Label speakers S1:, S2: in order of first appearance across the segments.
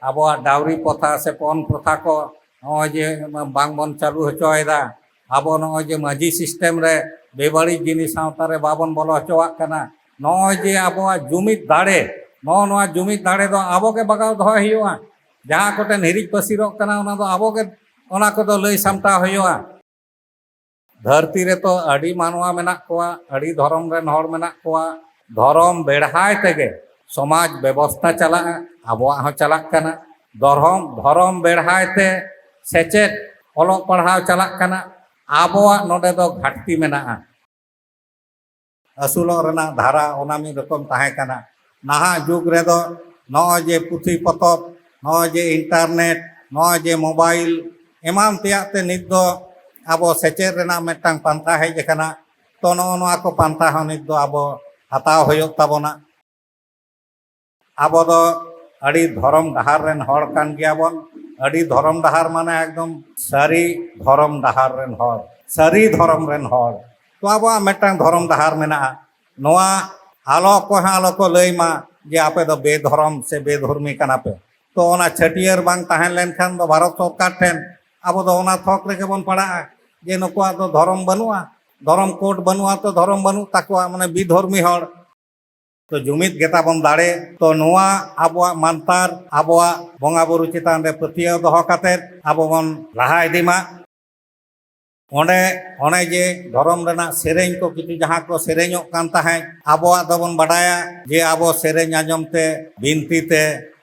S1: आबोआ dowry प्रथा से पन प्रथा को नॉजे बांगबन चालू हचोयदा आबो नॉजे माझी सिस्टेम रे बेबाड़ी जिनिस सावता रे बाबन बोलो हचोवाक कना नॉजे आबोआ जुमिद दाड़े नोआ जुमिद दाड़े दो आबो के बगाव दो हुआ जहाँ कोटेन हिरिज पसीरोग कना ओना दो आबो के ओना को दो लई सामटा हुआ धरती रे तो अड़ी मानवा मेना कोआ अड़ी धर्म रेन हर मेना कोआ धर्म बेढ़ाय तेगे समाज व्यवस्था चला आबोआ हो चलाक कना धर्म बेढ़ाय ते सेचेद ओलोग पढ़ाव चलाक कना आबोआ नोडे दो घाटती मेना असुलोग रेना धारा ओना मी रकम ताहे कना नाहा जुग रे दो नॉजे पुथी पतब नॉजे इंटरनेट नॉजे मोबाइल एमान तेयाते नित दो आबो सेचेद रेना मेटांग पांता हेज कना तो नोआ को पांता हो नित दो आबो हताव होयोग ताबोना आबो दो अड़ी धर्म डहार रेन हर कान गियाबोन अड़ी धर्म डहार माने एकदम सारी धर्म डहार रेन हर सारी धर्म रेन हर तो आबो मेटांग धर्म डहार मेना नोआ आलो को लईमा जे आपे दो बेधर्म से बेधर्मी कना पे तो ओना छटियर बांग ताहेन लेनखान दो भारत सरकार ठेन आबो दो ओना थक रेगे बोन पड़ा जे नुकुआ दो धर्म बनुआ धर्म कोड बनुआ तो धर्म बनु ताकुआ माने बेधर्मी हर तो जुमिद गेता बन दाड़े तो नोआ आबोआ मानतार आबोआ बोंगा बुरु चितान रे पतिया दोहो काते आबो बन लाहा इदिमा ओंडे ओने जे धर्म रेना सेरेñ को किछु जहाँ को सेरेñोग कान ताहे आबोआ दोबन बाडाया जे आबो सेरेñ आंजम ते बिनती ते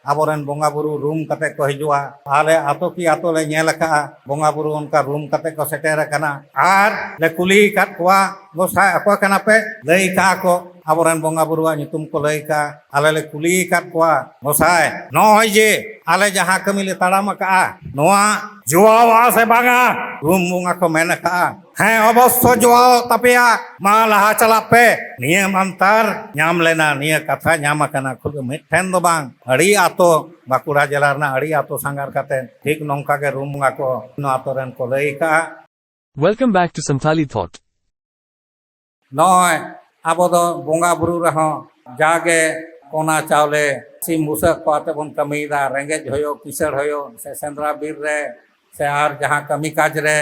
S1: आबोरेन बोंगा बुरु रूम कते को हिजुआ आले आतो की आतो ले नेल का बोंगा बुरु उनका रूम कते को सेटेर कना आर ले कुली काट कोआ गोसाय अको कना पे लई का को आबोरेन बोंगा बुरुआ नितुम को लई का आले ले कुली काट कोआ गोसाय नय जे आले जहाँ कमी ले ताड़ाम का नोआ जोआ से बांगा रूम बोंगा को मेन का हैं अवश्य जोआव तपिया मा लहा चला पे नियम अंतर नाम लेना निय कथा नाम कना खुद मिठेन दो बांग अड़ी आतो बाकुड़ा जिला रना अड़ी आतो सांगार काते ठीक नोंका के रूम बोंगा को नो आतो रेन को लई का
S2: Welcome back to Santali Thought.
S1: नय आबो दो बोंगा बुरु रहो जागे कोना चावले सिम बुसक पाते बन कमीदा रेंगेज होयो किसड़ होयो से सेंद्रा बीर रे से आर जहाँ कमी काज रे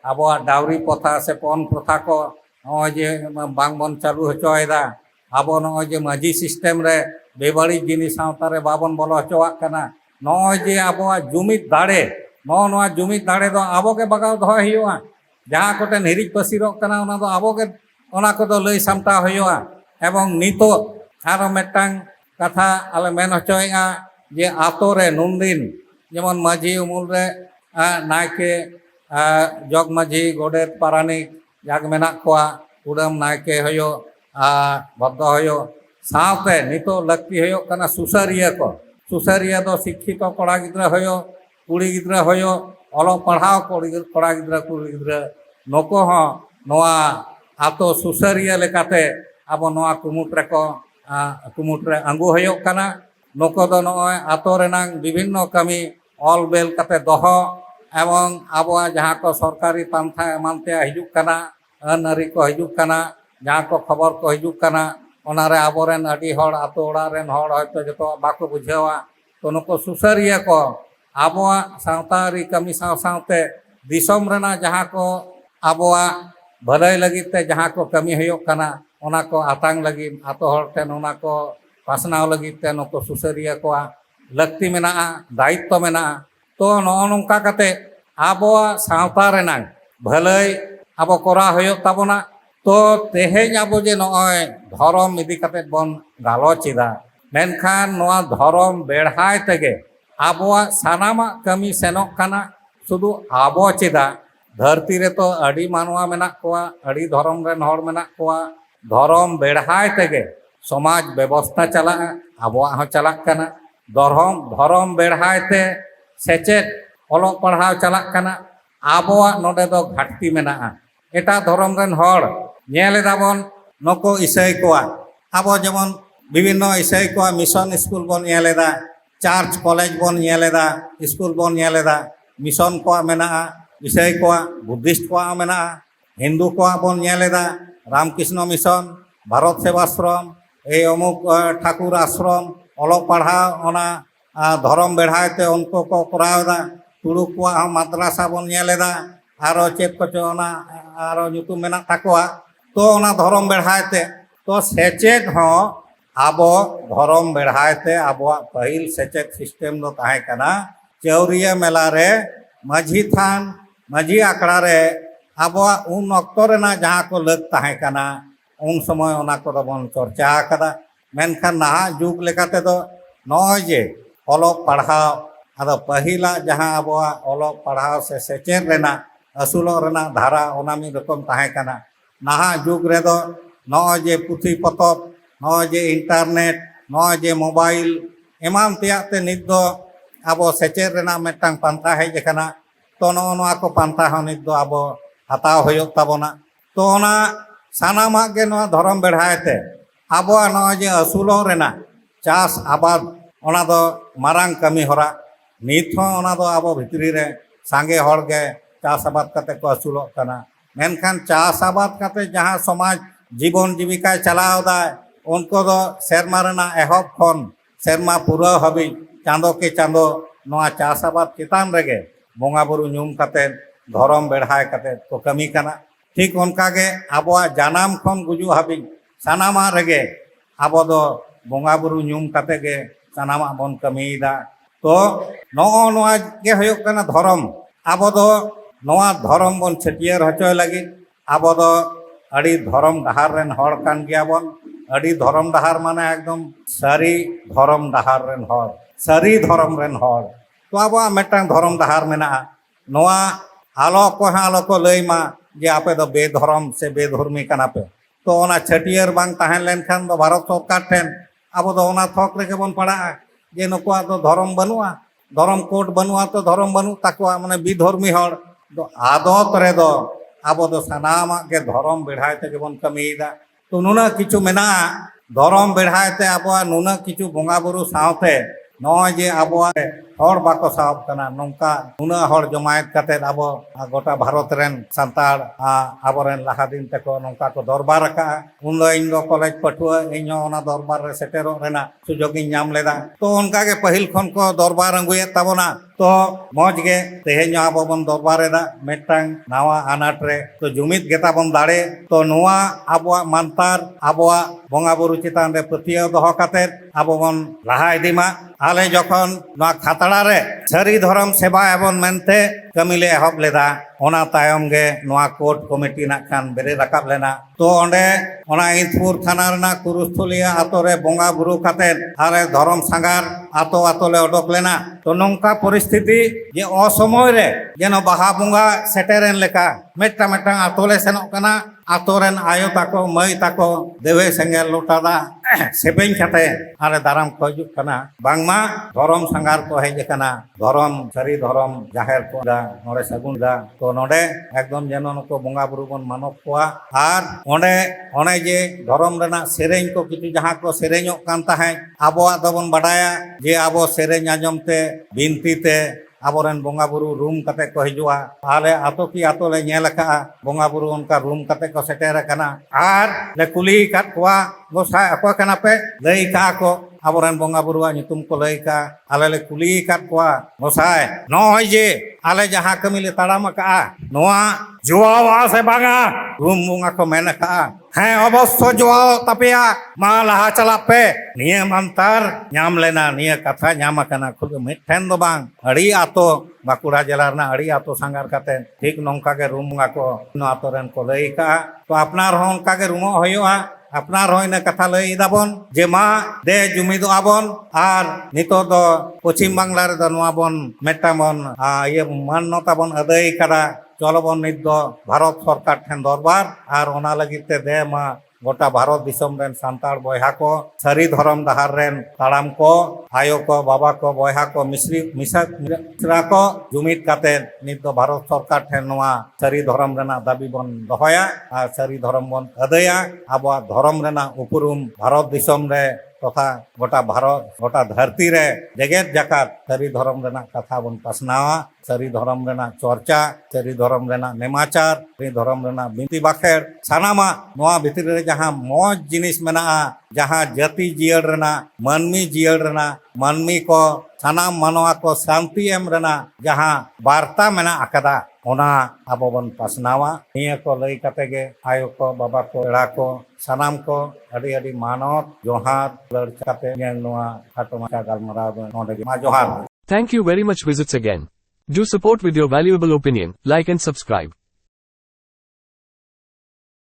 S1: आबोआ डावरी प्रथा से पन प्रथा को नॉजे बांगबन चालू हचोयदा आबो नॉजे माझी सिस्टेम रे बेबाड़ी जिनिस सावता रे बाबन बोलो हचोवाक कना नॉजे आबोआ जुमिद दाड़े नोआ जुमिद दाड़े दो आबो के बगाव दो हुआ जहाँ कोटेन हिरिज पसीरोग कना ओना दो आबो के ओना को दो लई सामटा हुआ एवं नितो आरो मेटांग कथा आले मेन हचोयगा जे आतो रे नुनदिन जेमन माझी उमुल रे नायके जग माझी गोडेत पारानिक जाग मेना कोआ उड़म नायके होयो बद्ध होयो सावते नितो लक्ति होयो कना सुसारिया को सुसारिया दो शिक्षित कोड़ा गिद्रा होयो कुड़ी गिद्रा होयो ओलो पढ़ाव कोड़ा गिद्रा कुड़ी गिद्रा नको हो नोआ आतो सुसारिया लेकाते आबो नोआ कुमुट रे अंगु होयो कना नको दो नोय आतो रेनांग विभिन्न कमी ऑल बेल काते दोहो एवं आबोआ जहाँ को सरकारी पंथा एमानते हिजुक कना अनारी को हिजुक कना जहाँ को खबर को हिजुक कना ओनारे आबोरेन अडी हर आतो ओड़ा रेन हर होयतो जतो बाको बुझावा तो नुको सुसारिया को आबोआ सावतारी कमी सावते दिसम रेना जहाँ को आबोआ भलाई लगित ते जहाँ को कमी हुयो कना ओना को आतांग लगित आतो हर तेन ओना को पासनाव लगित ते नुको सुसारिया को लक्ति मेना दायित्व मेना तो नोंका काते आबोआ सावता रेनांग भलाई आबो कोरा होयो ताबोना तो तेहेñ आबो जे नोय धर्म इदी काते बन गालोचिदा मेनखान नोआ धर्म बेढ़ाय तेगे आबोआ सानामा कमी सेनोक काना शुधु आबो चिदा धरती रे तो अड़ी मानवा मेना कोआ अड़ी धर्म रेन हर मेना कोआ धर्म बेढ़ाय तेगे समाज व्यवस्था चला आबोआ हो चलाक कना धर्म बेढ़ाय ते सेचेद ओलोग पढ़ाव चलाक कना आबोआ नोडे दो घाटती मेना एटा धर्म रेन हर नेलेदाबन नको ईसाई कोआ आबो जेमन विभिन्न ईसाई कोआ मिशन स्कूल बन नेलेदा चार्च कॉलेज बन नेलेदा स्कूल बन नेलेदा मिशन कोआ मेना ईसाई कोआ बुद्धिस्ट कोआ मेना हिंदू कोआ बन नेलेदा रामकृष्ण मिशन भारत सेवाश्रम ए अमुक ठाकुर आश्रम ओलोग पढ़ाव ओना धर्म बेढ़ाते उनको को करावदा तुड़ुक को मद्रासा बन नेलेदा आरो चेक को चोना आरो ᱧᱩᱛᱩᱢ मेना ताकोआ तो ओना धर्म बेढ़ाते तो सेचेद हो आबो धर्म बेढ़ाते आबो पहिल सेचेद सिस्टम दो ताहे कना चौरिया मेला रे माझी थान माझी आखड़ा रे आबो उन अक्तो रेना जहाँ को लग ताहे कना उन समय ओना को बन चर्चा कदा मेनखान नहा जुग लेकाते दो नॉजे ओलोक पढ़ाओ अदो पहिला जहाँ आबो ओलोक पढ़ाओ से सेचेद रेना असुलो रेना धारा ओना मी रकम ताहे कना नहा जुग रे दो नॉजे पुथी पतब नॉजे इंटरनेट नॉजे मोबाइल एमान त्याते नित दो आबो सेचेद रेना मेटांग पांता हेज कना तो नोआ को पांता हो नित दो आबो हताव होयोग ताबोना तो ओना सानामाग गे नोआ धर्म बेढ़ाते आबो नॉजे असुलो रेना चास आबाद ओना दो मारांग कमी होरा नित हो ओना दो आबो भितरी रे सांगे हर गे चास आबाद कते को असुलोग कना मेनखान चास आबाद कते जहाँ समाज जीवन जीविका चलाव दा उनको दो सेरमा रेना एहब खन सेरमा पूरा हबी चांदो के चांदो नोआ चास आबाद चितान रेगे बोंगा बुरु ᱧᱩᱢ कते धर्म बेढ़ाय कते को कमी कना ठीक उनका गे आबोआ जानाम खन गुजु हबी सानामा रेगे आबो दो बोंगा बुरु ᱧᱩᱢ कते गे सानामा बन कमीदा तो नोआ नोआ गे होयोग कना धर्म आबो दो नोआ धर्म बन छटियर हचोय लगी आबो दो अड़ी धर्म डहार रेन हर कान गिया बन अड़ी धर्म डहार माने एकदम सारी धर्म डहार रेन हर सारी धर्म रेन हर तो आबो मेटांग धर्म डहार मेना नोआ आलो को लैमा जे आपे दो बेधर्म से बेधर्मी कना पे तो ओना छटियर बांग ताहें लेनखान दो भारत सरकार ठेन आबो दो ओना थक रेगे बन पड़ा जे नुकुआ दो धर्म बनुआ धर्म कोड बनुआ तो धर्म बनु ताकुआ माने बेधर्मी हर दो आदत रे दो आबो दो सानामा के धर्म बेढ़ाते के बन कमीदा तो नुना किछु मेना धर्म बेढ़ाते आबो नुना किछु बोंगा बुरु सावते नॉय जे आबो हर बाको साहब कना नौका नुना हर जमायत कते आबो गोटा भारत रेन संताड़ आबो रेन लहा दिन तको नौका को दरबार का उन दो इन दो कॉलेज पठुआ इन ओना दरबार रे सेटेरो रेना सुजोग इन नाम लेदा तो उनका के पहिल खन को दरबार अंगुए ताबोना तो मौज गे तेहेñ आबो बन दरबार दा मेटांग नावा अनाट रे तो जुमित गेता बन दाड़े तो नोआ आबो मानतार आबो बोंगा बुरु चितान रे पतिया दोहो कते आबो बन लहा इदिमा आले जखन ना खातड़ा रे सारी धर्म सेवा एबन मेनते कमिले एहब लेदा ओना तायम गे नोआ कोर्ट कमिटी ना खान बेरे रकाब लेना तो ओंडे ओना इंदपुर थाना रेना कुरुस्थलिया आतो रे बोंगा बुरु कते आरे धर्म सांगार आतो आतो ले ओडक लेना तो नोंका परिस्थिति जे असमय रे जेनो बाहा बोंगा सेटेरेन लेका मेटा मेटा आतो ले सेनोक कना आतो रेन आयो ताको मई ताको देवे सेंगेल लोटादा सेपेñ कते आरे दाराम को हिजुग कना बांगमा धर्म सांगार को हेज कना धर्म सारी धर्म जाहेर को दा नोडे सगुन दा तो नोडे एकदम जेनो नको बोंगा बुरु बन मानव कोआ आर ओंडे ओने जे धर्म रेना सेरेñ को किछु जहाँ को सेरेñोक कान ताहे आबोआ दोबन बाडाया जे आबो सेरेñ आंजमते बिनती ते आबोरेन बोंगा बुरु रूम कते को हिजुआ आले आतो की आतो ले नेल का बोंगा बुरु उनका रूम कते को सेटेर कना आर ले कुली काट कोआ गोसाय अको कना पे लई का को आबोरेन बोंगा बुरुआ ᱧᱩᱛᱩᱢ को लई का आले ले कुली काट कोआ गोसाय नय जे आले जहाँ कमी ले ताड़ाम का नोआ जोआ से बांगा रूम बोंगा को मेन का हैं अवश्य जोआव तपिया मा लहा चला पे नियम अंतर नाम लेना निय कथा नाम कना खुद मिठेन दो बांग अड़ी आतो बाकुड़ा जिला रना अड़ी आतो सांगार कते ठीक नौका के रूम बोंगा को नो आतो रेन को लई का तो अपनार हो उनका के रूमो होयोआ अपनार हो इन कथा लई दाबन जे मा दे जुमिदो आबन आर नितो दो पश्चिम बांगला रे दो नोआ बन मेटामन ये मान्यता बन अदय करा चलबन नित दो भारत सरकार ठेन दरबार आर ओना लगिते दे मा गोटा भारत दिसम रेन सांतार बयहा को सारी धर्म डहार रेन ताड़ाम को आयो को बाबा को बयहा को मिश्रा को जुमित काते नित दो भारत सरकार ठेन नोआ सारी धर्म रेना दाबी बन दोहया आर सारी धर्म बन अदया आबो धर्म रेना उपरुम भारत दिसम रे तथा गोटा भारत गोटा धरती रे जगत जाकात सारी धर्म रेना कथा बन पासनावा सारी धर्म रेना चर्चा सारी धर्म रेना नेमाचार सारी धर्म रेना बिनती बाखेर सानामा नोआ भितर रे जहां मौज जिनिस मेना जहां जाति जियल रेना मानमी जियल रेना मानमी को सानाम मानवा को शांति एम रेना जहां वार्ता मेना अकदा ओना आबो बन पासनावा निया को लई कते गे आयो को बाबा को एड़ा को सानाम को अड़ी अड़ी मानत जोहार लड़काते नोआ खाटो माचा गालमराव नोडे मा जोहार
S2: Thank you very much. Visits again. Do support with your valuable opinion, like and subscribe.